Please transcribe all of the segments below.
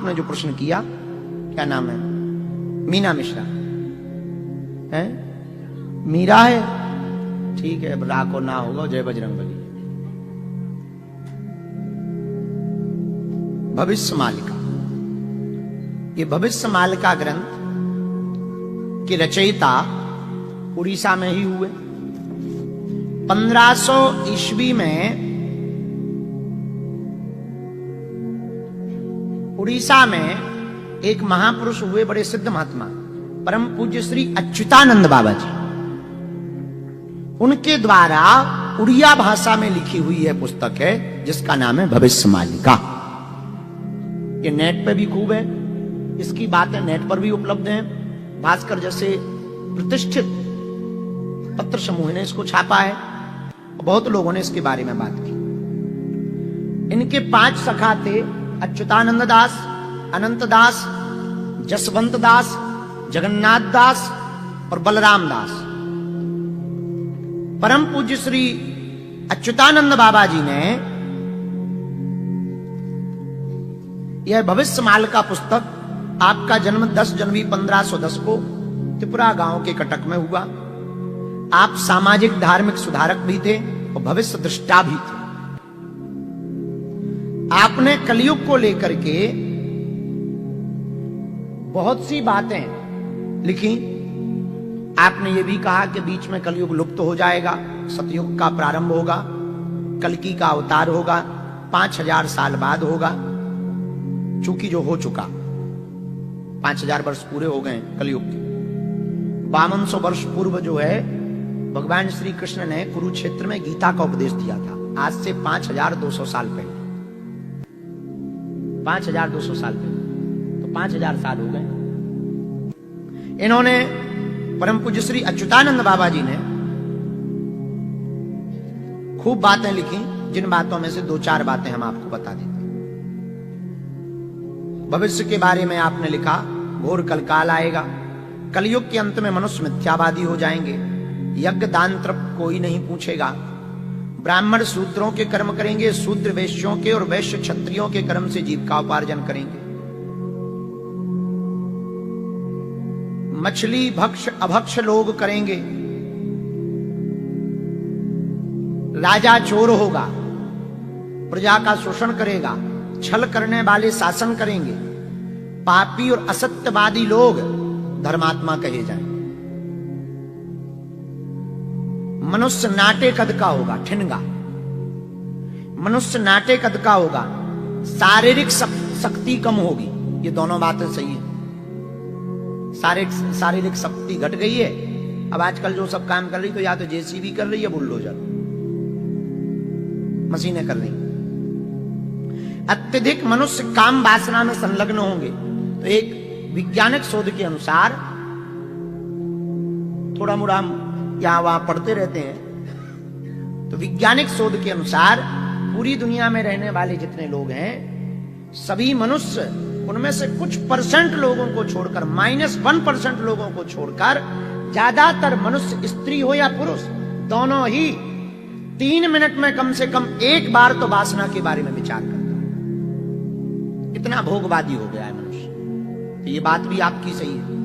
आपने जो प्रश्न किया, क्या नाम है? मीना मिश्रा है? मीरा है, ठीक है, रा को ना होगा, जय बजरंगबली। भविष्य मालिका, ये भविष्य मालिका ग्रंथ के रचयिता उड़ीसा में ही हुए। 1500 ईस्वी में उड़ीसा में एक महापुरुष हुए, बड़े सिद्ध महात्मा, परम पूज्य श्री अच्युतानंद बाबा जी। उनके द्वारा उड़िया भाषा में लिखी हुई यह पुस्तक है, जिसका नाम है भविष्य मालिका। ये नेट पे भी खूब है, इसकी बातें नेट पर भी उपलब्ध हैं। भास्कर जैसे प्रतिष्ठित पत्र समूह ने इसको छापा है, बहुत लोगों ने इसके बारे में बात की। इनके 5 सखा थे, अच्युतानंद दास, अनंत दास, जसवंत दास, जगन्नाथ दास और बलराम दास। परम पूज्य श्री अच्युतानंद बाबा जी ने यह भविष्य मालिका पुस्तक, आपका जन्म 10 जनवरी 1510 को त्रिपुरा गांव के कटक में हुआ। आप सामाजिक धार्मिक सुधारक भी थे और भविष्य दृष्टा भी थे। आपने कलयुग को लेकर के बहुत सी बातें लिखी। आपने ये भी कहा कि बीच में कलयुग लुप्त हो जाएगा, सतयुग का प्रारंभ होगा, कल्कि का अवतार होगा, 5000 साल बाद होगा, चूंकि जो हो चुका, 5000 वर्ष पूरे हो गए कलयुग के। 5200 वर्ष पूर्व जो है, भगवान श्री कृष्ण ने कुरुक्षेत्र में गीता का उपदेश दिया था, आज से 5200 साल पहले। 5200 साल पहले, तो 5000 साल हो गए। इन्होंने, परम पूज्य श्री अच्युतानंद बाबा जी ने खूब बातें लिखी, जिन बातों में से 2-4 बातें हम आपको बता देते हैं। भविष्य के बारे में आपने लिखा, घोर कलकाल आएगा, कलयुग के अंत में मनुष्य मिथ्यावादी हो जाएंगे, यज्ञ दान तप कोई नहीं पूछेगा, ब्राह्मण शूद्रों के कर्म करेंगे, शूद्र वैश्यों के और वैश्य क्षत्रियों के कर्म से जीविका उपार्जन करेंगे, मछली भक्ष अभक्ष लोग करेंगे, राजा चोर होगा, प्रजा का शोषण करेगा, छल करने वाले शासन करेंगे, पापी और असत्यवादी लोग धर्मात्मा कहे जाएंगे, मनुष्य नाटे कद का होगा, ठिनगा, मनुष्य नाटे कद का होगा, शारीरिक शक्ति कम होगी। ये दोनों बातें सही है। शारीरिक शक्ति घट गई है। अब आजकल जो सब काम कर रही, तो या तो जेसीबी कर रही है, बुलडोजर, मशीनें कर रही। अत्यधिक मनुष्य काम वासना में संलग्न होंगे। तो एक वैज्ञानिक शोध के अनुसार, थोड़ा मुड़ा यहां वहां पढ़ते रहते हैं, तो वैज्ञानिक शोध के अनुसार पूरी दुनिया में रहने वाले जितने लोग हैं, सभी मनुष्य, उनमें से कुछ परसेंट लोगों को छोड़कर, -1% लोगों को छोड़कर, ज्यादातर मनुष्य, स्त्री हो या पुरुष, दोनों ही 3 मिनट में कम से कम एक बार तो वासना के बारे में विचार करता है। इतना भोगवादी हो गया है मनुष्य। तो ये बात भी आपकी सही है।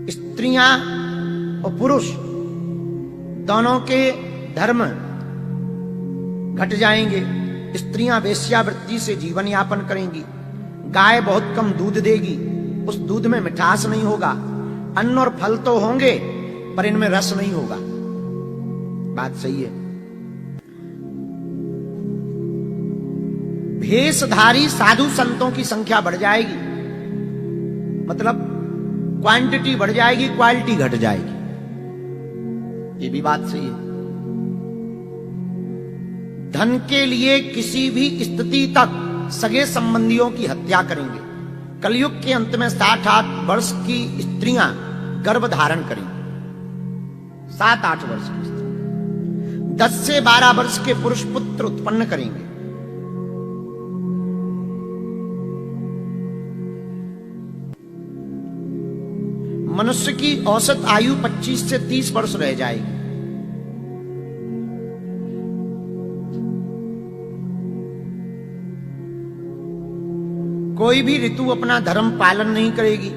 स्त्रियां और पुरुष दोनों के धर्म घट जाएंगे। स्त्रियां वेश्यावृत्ति से जीवन यापन करेंगी। गाय बहुत कम दूध देगी, उस दूध में मिठास नहीं होगा। अन्न और फल तो होंगे, पर इनमें रस नहीं होगा। बात सही है। भेषधारी साधु संतों की संख्या बढ़ जाएगी, मतलब क्वांटिटी बढ़ जाएगी, क्वालिटी घट जाएगी। ये भी बात सही है। धन के लिए किसी भी स्थिति तक सगे संबंधियों की हत्या करेंगे। कलयुग के अंत में 60-8 वर्ष की स्त्रियां गर्भ धारण करेंगी। 7-8 वर्ष की स्त्री 10 से 12 वर्ष के पुरुष पुत्र उत्पन्न करेंगे। मनुष्य की औसत आयु 25 से 30 वर्ष रह जाएगी। कोई भी ऋतु अपना धर्म पालन नहीं करेगी।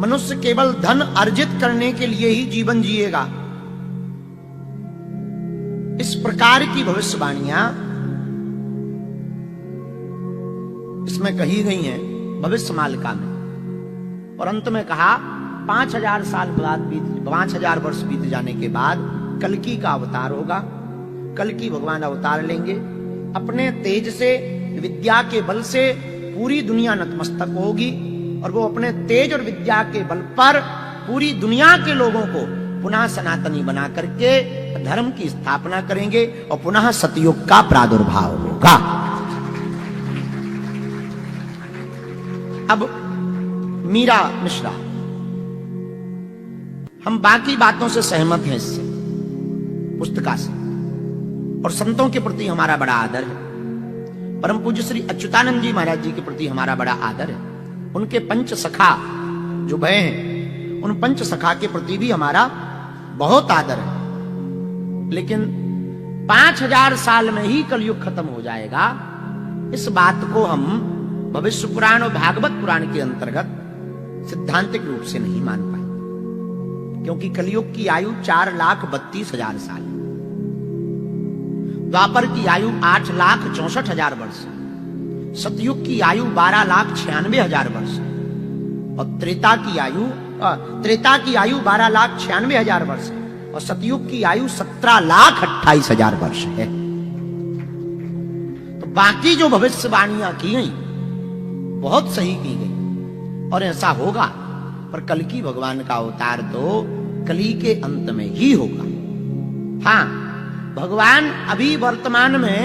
मनुष्य केवल धन अर्जित करने के लिए ही जीवन जिएगा। इस प्रकार की भविष्यवाणियां इसमें कही गई हैं भविष्य मालिका में। और अंत में कहा 5000 साल बाद 5000 वर्ष बीत जाने के बाद कल्कि का अवतार होगा। कल्कि भगवान अवतार लेंगे, अपने तेज से विद्या के बल से पूरी दुनिया नतमस्तक होगी और वो अपने तेज और विद्या के बल पर पूरी दुनिया के लोगों को पुनः सनातनी बना करके धर्म की स्थापना करेंगे और पुनः सतयुग का प्रादुर्भाव होगा। अब मीरा मिश्रा, हम बाकी बातों से सहमत हैं, इससे पुस्तिका से, और संतों के प्रति हमारा बड़ा आदर है। परम पूज्य श्री अच्युतानंद जी महाराज जी के प्रति हमारा बड़ा आदर है। उनके पंच सखा जो भय हैं, उन पंच सखा के प्रति भी हमारा बहुत आदर है। लेकिन 5000 साल में ही कलयुग खत्म हो जाएगा, इस बात को हम भविष्य पुराण और भागवत पुराण के अंतर्गत सिद्धांतिक रूप से नहीं मान पाए, क्योंकि कलयुग की आयु 4,32,000 साल, द्वापर की आयु 8,64,000 वर्ष, सतयुग की आयु 12,96,000 वर्ष और त्रेता की आयु 12,96,000 वर्ष और सतयुग की आयु 17,28,000 वर्ष है। तो बाकी जो भविष्यवाणियां की गई बहुत सही की गई और ऐसा होगा, पर कल्कि भगवान का अवतार तो कली के अंत में ही होगा। हां, भगवान अभी वर्तमान में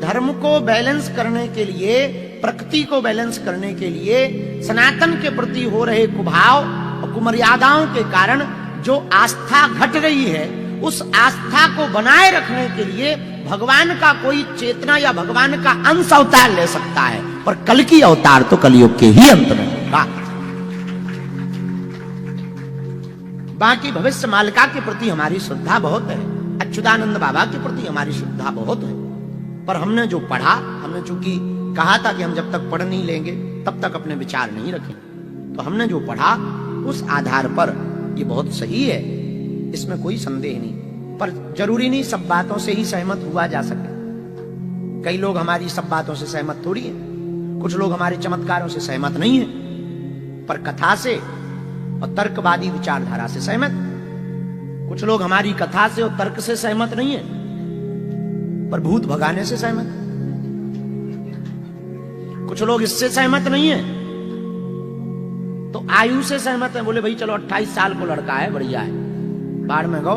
धर्म को बैलेंस करने के लिए, प्रकृति को बैलेंस करने के लिए, सनातन के प्रति हो रहे कुभाव और कुमर्यादाओं के कारण जो आस्था घट रही है, उस आस्था को बनाए रखने के लिए भगवान का कोई चेतना या भगवान का अंश अवतार ले सकता है, पर कल्कि अवतार तो कलयुग के ही अंत में होगा। बाकी भविष्य मालिका के प्रति हमारी श्रद्धा बहुत है, अच्युतानंद बाबा के प्रति हमारी श्रद्धा बहुत है, पर हमने जो पढ़ा, हमने चूंकि कहा था कि हम जब तक पढ़ नहीं लेंगे तब तक अपने विचार नहीं रखेंगे, तो हमने जो पढ़ा उस आधार पर ये बहुत सही है, इसमें कोई संदेह नहीं। पर जरूरी नहीं सब बातों से ही सहमत हुआ जा सके। कई लोग हमारी सब बातों से सहमत थोड़ी है, कुछ लोग हमारे चमत्कारों से सहमत नहीं है, पर कथा से और तर्कवादी विचारधारा से सहमत। कुछ लोग हमारी कथा से और तर्क से सहमत नहीं है, पर भूत भगाने से सहमत। कुछ लोग इससे सहमत नहीं है तो आयु से सहमत है, बोले भाई चलो 28 साल को लड़का है, बढ़िया है, बाढ़ में गो,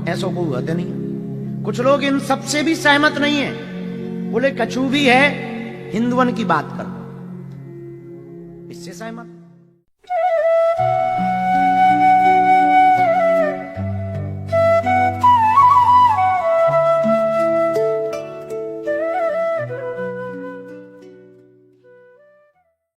ऐसा कोई होते नहीं। कुछ लोग इन सब से भी सहमत नहीं है, बोले कछु भी है हिंदुवन की बात कर, इससे सहमत।